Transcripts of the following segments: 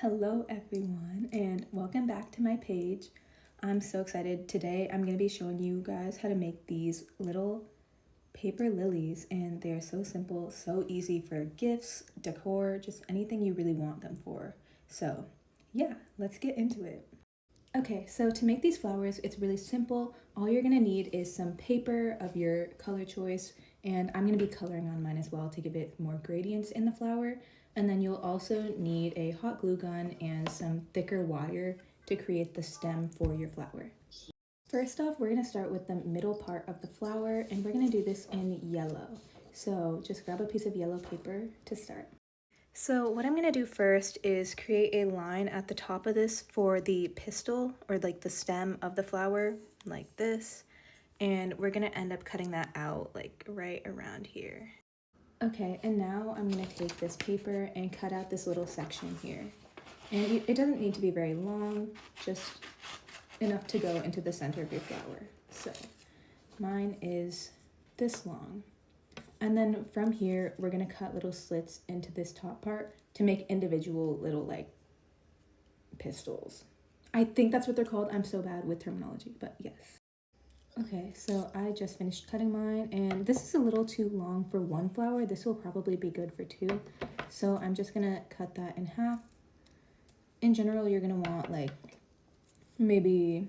Hello everyone and welcome back to my page. I'm so excited. Today I'm going to be showing you guys how to make these little paper lilies, and they're so simple, so easy for gifts, decor, just anything you really want them for. So yeah, let's get into it. Okay, so to make these flowers, it's really simple. All you're gonna need is some paper of your color choice, and I'm gonna be coloring on mine as well to give it more gradients in the flower. And then you'll also need a hot glue gun and some thicker wire to create the stem for your flower. First off, we're gonna start with the middle part of the flower, and we're gonna do this in yellow. So just grab a piece of yellow paper to start. So what I'm going to do first is create a line at the top of this for the pistil, or like the stem of the flower, like this. And we're going to end up cutting that out like right around here. Okay, and now I'm going to take this paper and cut out this little section here. And it doesn't need to be very long, just enough to go into the center of your flower. So mine is this long. And then from here, we're gonna cut little slits into this top part to make individual little like pistils. I think that's what they're called. I'm so bad with terminology, but yes. Okay, so I just finished cutting mine, and this is a little too long for one flower. This will probably be good for two. So I'm just gonna cut that in half. In general, you're gonna want like maybe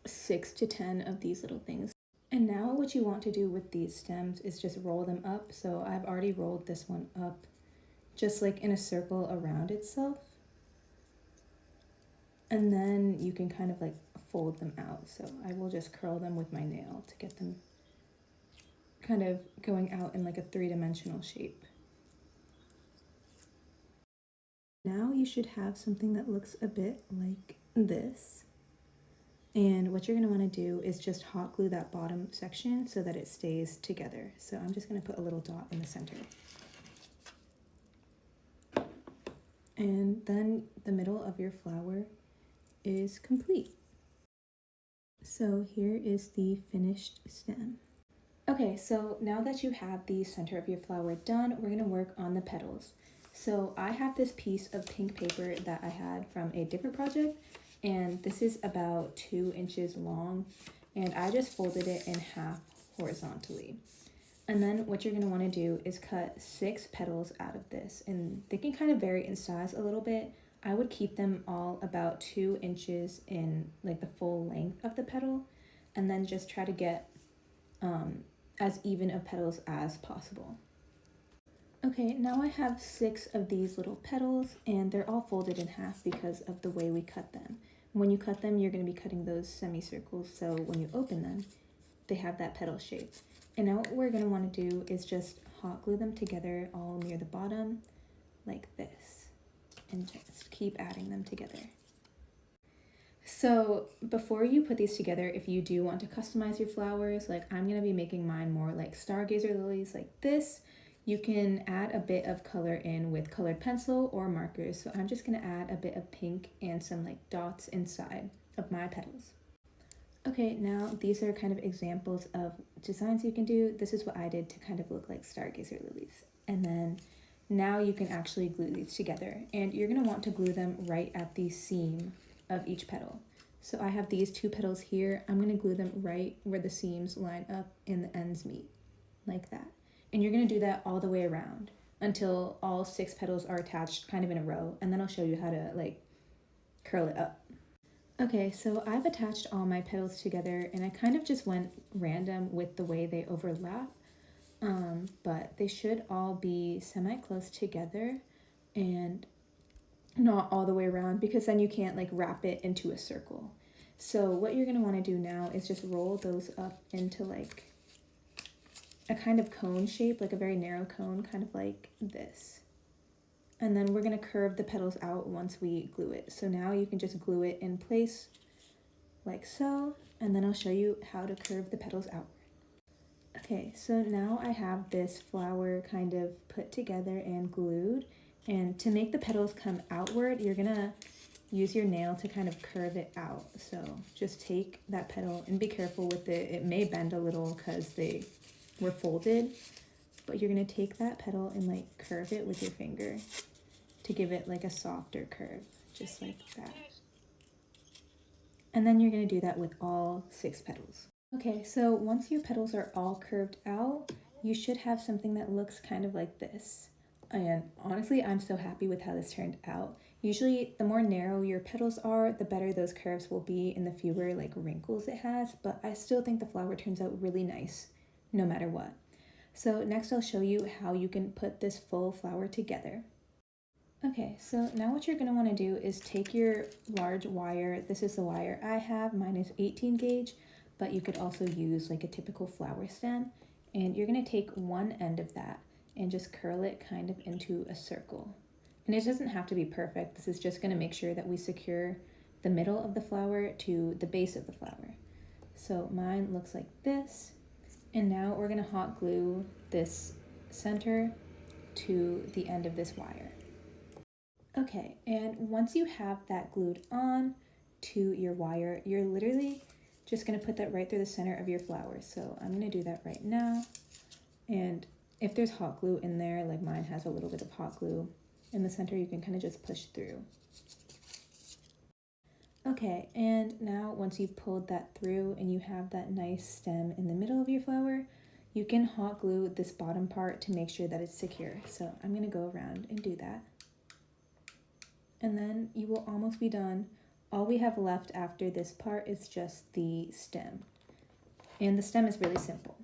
6 to 10 of these little things. And now what you want to do with these stems is just roll them up. So I've already rolled this one up just like in a circle around itself. And then you can kind of like fold them out. So I will just curl them with my nail to get them kind of going out in like a 3-dimensional shape. Now you should have something that looks a bit like this. And what you're going to want to do is just hot glue that bottom section so that it stays together. So I'm just going to put a little dot in the center. And then the middle of your flower is complete. So here is the finished stem. Okay, so now that you have the center of your flower done, we're going to work on the petals. So I have this piece of pink paper that I had from a different project, and this is about 2 inches long, and I just folded it in half horizontally. And then what you're going to want to do is cut 6 petals out of this, and they can kind of vary in size a little bit. I would keep them all about 2 inches in like the full length of the petal, and then just try to get as even of petals as possible. Okay, now I have 6 of these little petals, and they're all folded in half because of the way we cut them. When you cut them, you're going to be cutting those semicircles, so when you open them, they have that petal shape. And now what we're going to want to do is just hot glue them together all near the bottom, like this, and just keep adding them together. So before you put these together, if you do want to customize your flowers, like I'm going to be making mine more like stargazer lilies like this, you can add a bit of color in with colored pencil or markers. So I'm just going to add a bit of pink and some like dots inside of my petals. Okay, now these are kind of examples of designs you can do. This is what I did to kind of look like stargazer lilies. And then now you can actually glue these together, and you're going to want to glue them right at the seam of each petal. So I have these 2 petals here. I'm going to glue them right where the seams line up and the ends meet, like that. And you're going to do that all the way around until all 6 petals are attached kind of in a row, and then I'll show you how to like curl it up. Okay, so I've attached all my petals together, and I kind of just went random with the way they overlap, but they should all be semi-close together and not all the way around, because then you can't like wrap it into a circle. So what you're going to want to do now is just roll those up into like a kind of cone shape, like a very narrow cone, kind of like this. And then we're going to curve the petals out once we glue it. So now you can just glue it in place like so, and then I'll show you how to curve the petals outward. Okay, so now I have this flower kind of put together and glued, and to make the petals come outward, you're going to use your nail to kind of curve it out. So just take that petal and be careful with it. It may bend a little because they were folded, but you're going to take that petal and like curve it with your finger to to give it like a softer curve, just like that. And then you're going to do that with all 6 petals. Okay, so once your petals are all curved out, you should have something that looks kind of like this. And honestly, I'm so happy with how this turned out. Usually, the more narrow your petals are, the better those curves will be and the fewer like wrinkles it has, but I still think the flower turns out really nice no matter what. So next I'll show you how you can put this full flower together. Okay, so now what you're going to want to do is take your large wire. This is the wire I have. Mine is 18 gauge, but you could also use like a typical flower stem. And you're going to take one end of that and just curl it kind of into a circle. And it doesn't have to be perfect. This is just going to make sure that we secure the middle of the flower to the base of the flower. So mine looks like this. And now we're going to hot glue this center to the end of this wire. Okay, and once you have that glued on to your wire, you're literally just going to put that right through the center of your flower. So I'm going to do that right now. And if there's hot glue in there, like mine has a little bit of hot glue in the center, you can kind of just push through. Okay, and now once you've pulled that through and you have that nice stem in the middle of your flower, you can hot glue this bottom part to make sure that it's secure. So I'm going to go around and do that. And then you will almost be done. All we have left after this part is just the stem. And the stem is really simple.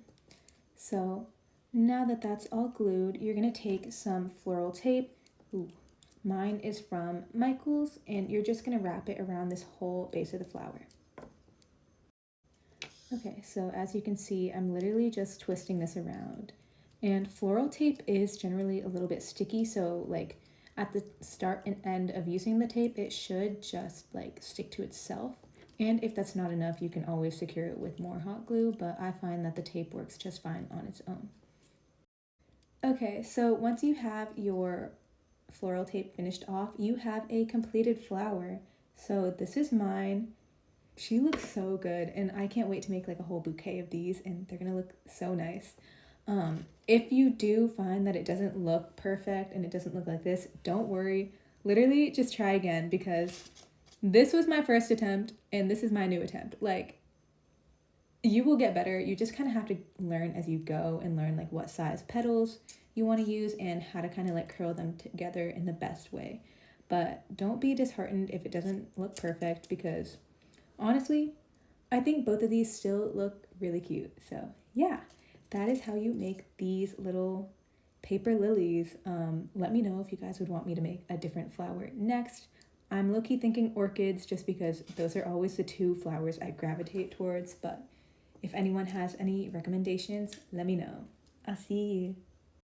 So now that that's all glued, you're going to take some floral tape. Ooh, mine is from Michael's, and you're just going to wrap it around this whole base of the flower. Okay, so as you can see, I'm literally just twisting this around. And floral tape is generally a little bit sticky, so like at the start and end of using the tape, it should just like stick to itself. And if that's not enough, you can always secure it with more hot glue, but I find that the tape works just fine on its own. Okay, so once you have your floral tape finished off, you have a completed flower. So this is mine. She looks so good, and I can't wait to make like a whole bouquet of these, and they're gonna look so nice. If you do find that it doesn't look perfect and it doesn't look like this, don't worry. Literally just try again, because this was my first attempt and this is my new attempt. Like, you will get better. You just kind of have to learn as you go and learn like what size petals you want to use and how to kind of like curl them together in the best way. But don't be disheartened if it doesn't look perfect, because honestly, I think both of these still look really cute. So yeah, that is how you make these little paper lilies. Let me know if you guys would want me to make a different flower next. I'm low-key thinking orchids, just because those are always the 2 flowers I gravitate towards. But if anyone has any recommendations, let me know. I'll see you.